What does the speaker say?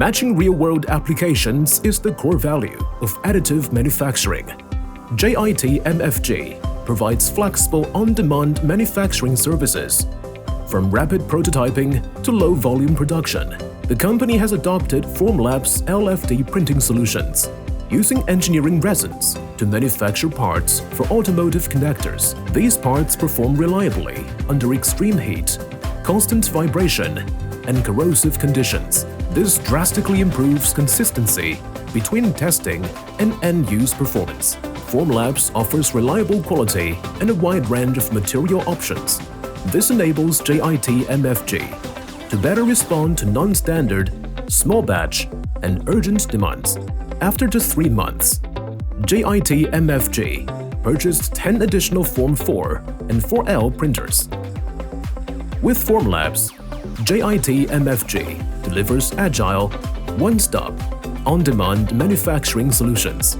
Matching real-world applications is the core value of additive manufacturing. Jitmfg provides flexible on-demand manufacturing services. From rapid prototyping to low-volume production, the company has adopted Formlabs LFD printing solutions, using engineering resins to manufacture parts for automotive connectors. These parts perform reliably under extreme heat, constant vibration, and corrosive conditions. This drastically improves consistency between testing and end-use performance. Formlabs offers reliable quality and a wide range of material options. This enables Jitmfg to better respond to non-standard, small batch, and urgent demands. After just 3 months, Jitmfg purchased 10 additional Form 4 and 4L printers. With Formlabs, Jitmfg delivers agile, one-stop, on-demand manufacturing solutions.